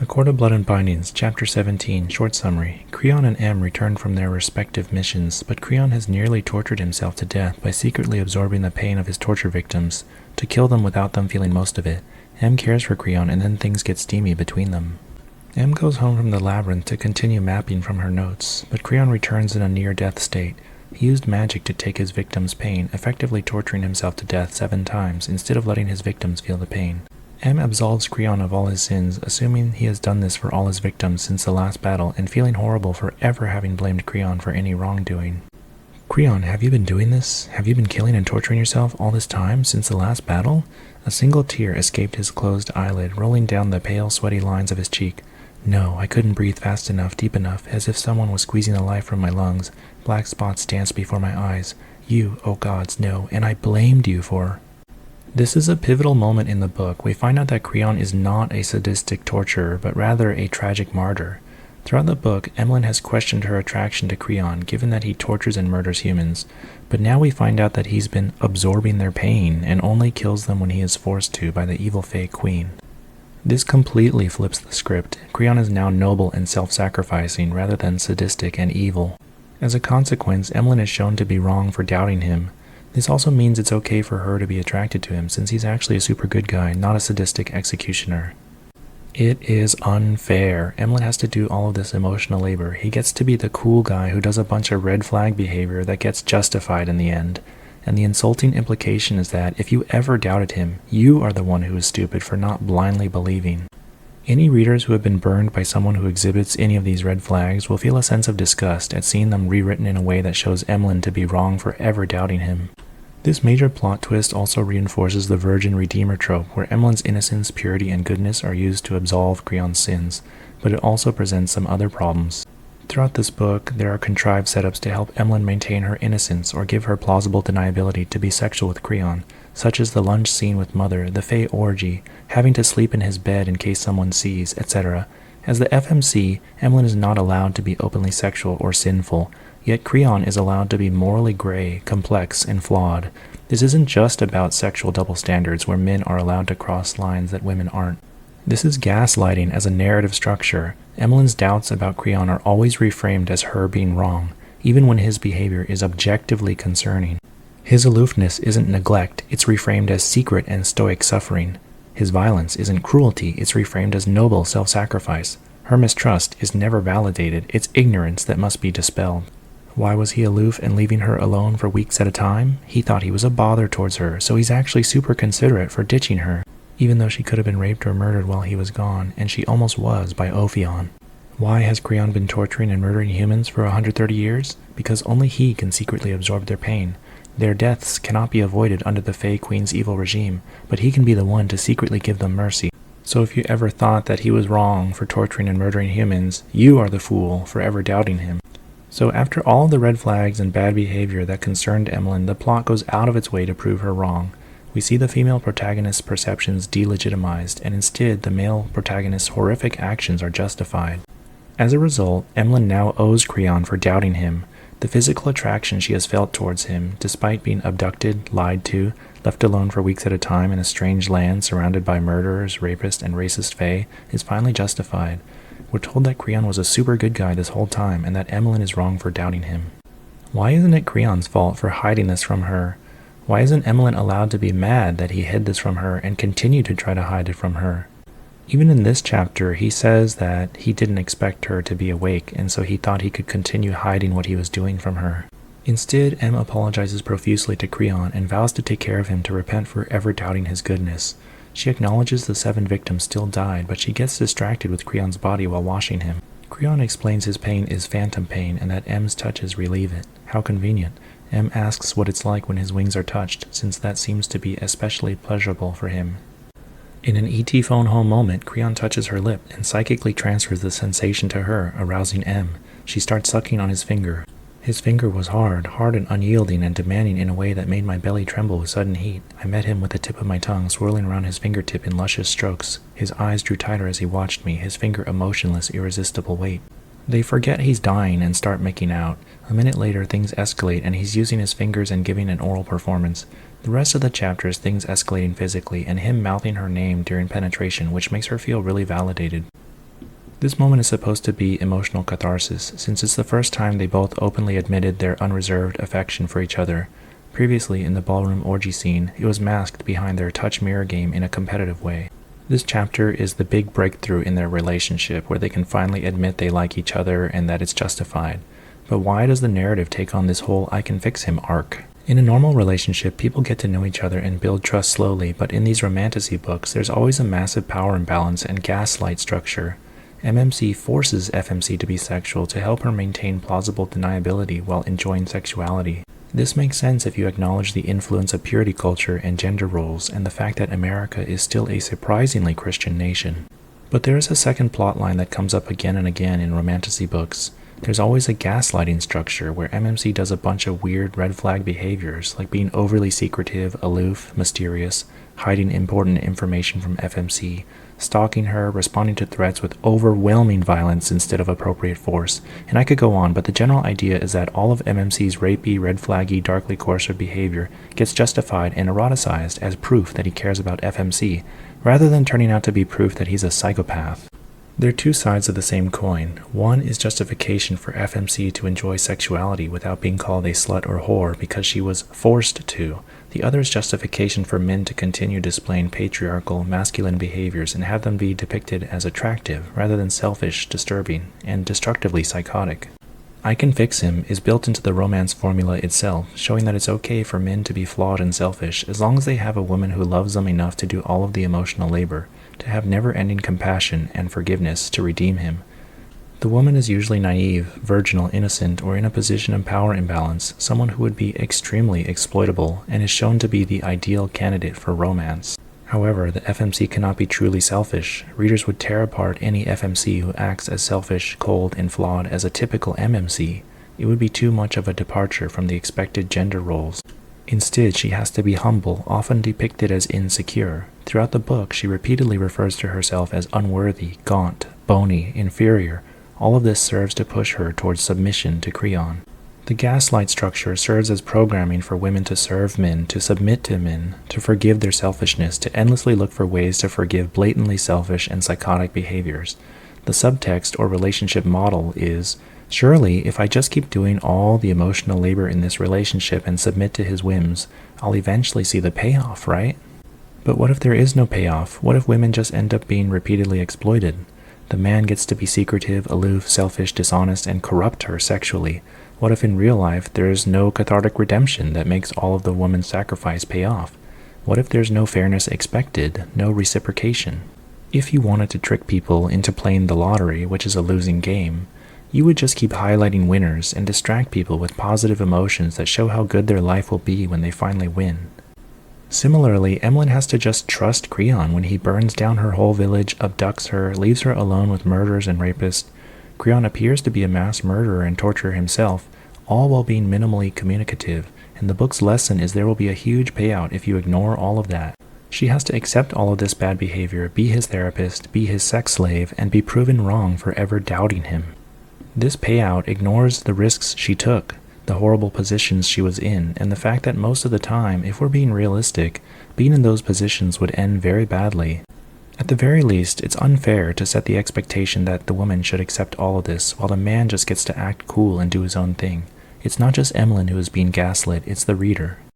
A Court of Blood and Bindings, Chapter 17, Short Summary. Creon and Em return from their respective missions, but Creon has nearly tortured himself to death by secretly absorbing the pain of his torture victims, to kill them without them feeling most of it. Em cares for Creon, and then things get steamy between them. Em goes home from the labyrinth to continue mapping from her notes, but Creon returns in a near-death state. He used magic to take his victims' pain, effectively torturing himself to death 7 times, instead of letting his victims feel the pain. Em absolves Creon of all his sins, assuming he has done this for all his victims since the last battle, and feeling horrible for ever having blamed Creon for any wrongdoing. Creon, have you been doing this? Have you been killing and torturing yourself all this time, since the last battle? A single tear escaped his closed eyelid, rolling down the pale, sweaty lines of his cheek. No, I couldn't breathe fast enough, deep enough, as if someone was squeezing the life from my lungs. Black spots danced before my eyes. You, oh gods, no, and I blamed you for... This is a pivotal moment in the book. We find out that Creon is not a sadistic torturer, but rather a tragic martyr. Throughout the book, Emlyn has questioned her attraction to Creon, given that he tortures and murders humans. But now we find out that he's been absorbing their pain, and only kills them when he is forced to by the evil Fey Queen. This completely flips the script. Creon is now noble and self-sacrificing, rather than sadistic and evil. As a consequence, Emlyn is shown to be wrong for doubting him. This also means it's okay for her to be attracted to him, since he's actually a super good guy, not a sadistic executioner. It is unfair. Emlyn has to do all of this emotional labor. He gets to be the cool guy who does a bunch of red flag behavior that gets justified in the end. And the insulting implication is that if you ever doubted him, you are the one who is stupid for not blindly believing. Any readers who have been burned by someone who exhibits any of these red flags will feel a sense of disgust at seeing them rewritten in a way that shows Emlyn to be wrong for ever doubting him. This major plot twist also reinforces the virgin redeemer trope, where Emlyn's innocence, purity, and goodness are used to absolve Creon's sins, but it also presents some other problems. Throughout this book, there are contrived setups to help Emlyn maintain her innocence or give her plausible deniability to be sexual with Creon, such as the lunch scene with Mother, the Fey orgy, having to sleep in his bed in case someone sees, etc. As the FMC, Emlyn is not allowed to be openly sexual or sinful, yet Creon is allowed to be morally gray, complex, and flawed. This isn't just about sexual double standards where men are allowed to cross lines that women aren't. This is gaslighting as a narrative structure. Emlyn's doubts about Creon are always reframed as her being wrong, even when his behavior is objectively concerning. His aloofness isn't neglect, it's reframed as secret and stoic suffering. His violence isn't cruelty, it's reframed as noble self-sacrifice. Her mistrust is never validated, it's ignorance that must be dispelled. Why was he aloof and leaving her alone for weeks at a time? He thought he was a bother towards her, so he's actually super considerate for ditching her, even though she could have been raped or murdered while he was gone, and she almost was by Ophion. Why has Creon been torturing and murdering humans for 130 years? Because only he can secretly absorb their pain. Their deaths cannot be avoided under the Fey Queen's evil regime, but he can be the one to secretly give them mercy. So if you ever thought that he was wrong for torturing and murdering humans, you are the fool for ever doubting him. So after all the red flags and bad behavior that concerned Emlyn, the plot goes out of its way to prove her wrong. We see the female protagonist's perceptions delegitimized, and instead the male protagonist's horrific actions are justified. As a result, Emlyn now owes Creon for doubting him. The physical attraction she has felt towards him, despite being abducted, lied to, left alone for weeks at a time in a strange land surrounded by murderers, rapists, and racist Fae, is finally justified. We're told that Creon was a super good guy this whole time, and that Emlyn is wrong for doubting him. Why isn't it Creon's fault for hiding this from her? Why isn't Emlyn allowed to be mad that he hid this from her and continued to try to hide it from her? Even in this chapter, he says that he didn't expect her to be awake, and so he thought he could continue hiding what he was doing from her. Instead, Em apologizes profusely to Creon and vows to take care of him to repent for ever doubting his goodness. She acknowledges the 7 victims still died, but she gets distracted with Creon's body while washing him. Creon explains his pain is phantom pain and that Em's touches relieve it. How convenient. Em asks what it's like when his wings are touched, since that seems to be especially pleasurable for him. In an ET phone home moment, Creon touches her lip and psychically transfers the sensation to her, arousing Em. She starts sucking on his finger. His finger was hard and unyielding and demanding in a way that made my belly tremble with sudden heat. I met him with the tip of my tongue swirling around his fingertip in luscious strokes. His eyes drew tighter as he watched me, his finger a motionless, irresistible weight. They forget he's dying and start making out. A minute later, things escalate and he's using his fingers and giving an oral performance. The rest of the chapter is things escalating physically and him mouthing her name during penetration, which makes her feel really validated. This moment is supposed to be emotional catharsis, since it's the first time they both openly admitted their unreserved affection for each other. Previously, in the ballroom orgy scene, it was masked behind their touch mirror game in a competitive way. This chapter is the big breakthrough in their relationship, where they can finally admit they like each other and that it's justified. But why does the narrative take on this whole I can fix him arc? In a normal relationship, people get to know each other and build trust slowly, but in these romantasy books, there's always a massive power imbalance and gaslight structure. MMC forces FMC to be sexual to help her maintain plausible deniability while enjoying sexuality. This makes sense if you acknowledge the influence of purity culture and gender roles and the fact that America is still a surprisingly Christian nation. But there is a second plotline that comes up again and again in romantasy books. There's always a gaslighting structure where MMC does a bunch of weird red flag behaviors, like being overly secretive, aloof, mysterious, hiding important information from FMC, stalking her, responding to threats with overwhelming violence instead of appropriate force. And I could go on, but the general idea is that all of MMC's rapey, red flaggy, darkly coarser behavior gets justified and eroticized as proof that he cares about FMC, rather than turning out to be proof that he's a psychopath. They're two sides of the same coin. One is justification for FMC to enjoy sexuality without being called a slut or whore because she was forced to. The other is justification for men to continue displaying patriarchal, masculine behaviors and have them be depicted as attractive rather than selfish, disturbing, and destructively psychotic. I Can Fix Him is built into the romance formula itself, showing that it's okay for men to be flawed and selfish as long as they have a woman who loves them enough to do all of the emotional labor, to have never-ending compassion and forgiveness to redeem him. The woman is usually naive, virginal, innocent, or in a position of power imbalance, someone who would be extremely exploitable and is shown to be the ideal candidate for romance. However, the FMC cannot be truly selfish. Readers would tear apart any FMC who acts as selfish, cold, and flawed as a typical MMC. It would be too much of a departure from the expected gender roles. Instead, she has to be humble, often depicted as insecure. Throughout the book, she repeatedly refers to herself as unworthy, gaunt, bony, inferior. All of this serves to push her towards submission to Creon. The gaslight structure serves as programming for women to serve men, to submit to men, to forgive their selfishness, to endlessly look for ways to forgive blatantly selfish and psychotic behaviors. The subtext or relationship model is, surely, if I just keep doing all the emotional labor in this relationship and submit to his whims, I'll eventually see the payoff, right? But what if there is no payoff? What if women just end up being repeatedly exploited? The man gets to be secretive, aloof, selfish, dishonest, and corrupt her sexually. What if in real life there is no cathartic redemption that makes all of the woman's sacrifice pay off? What if there's no fairness expected, no reciprocation? If you wanted to trick people into playing the lottery, which is a losing game, you would just keep highlighting winners and distract people with positive emotions that show how good their life will be when they finally win. Similarly, Emlyn has to just trust Creon when he burns down her whole village, abducts her, leaves her alone with murderers and rapists. Creon appears to be a mass murderer and torturer himself, all while being minimally communicative, and the book's lesson is there will be a huge payout if you ignore all of that. She has to accept all of this bad behavior, be his therapist, be his sex slave, and be proven wrong for ever doubting him. This payout ignores the risks she took, the horrible positions she was in, and the fact that most of the time, if we're being realistic, being in those positions would end very badly. At the very least, it's unfair to set the expectation that the woman should accept all of this, while the man just gets to act cool and do his own thing. It's not just Emlyn who is being gaslit, it's the reader.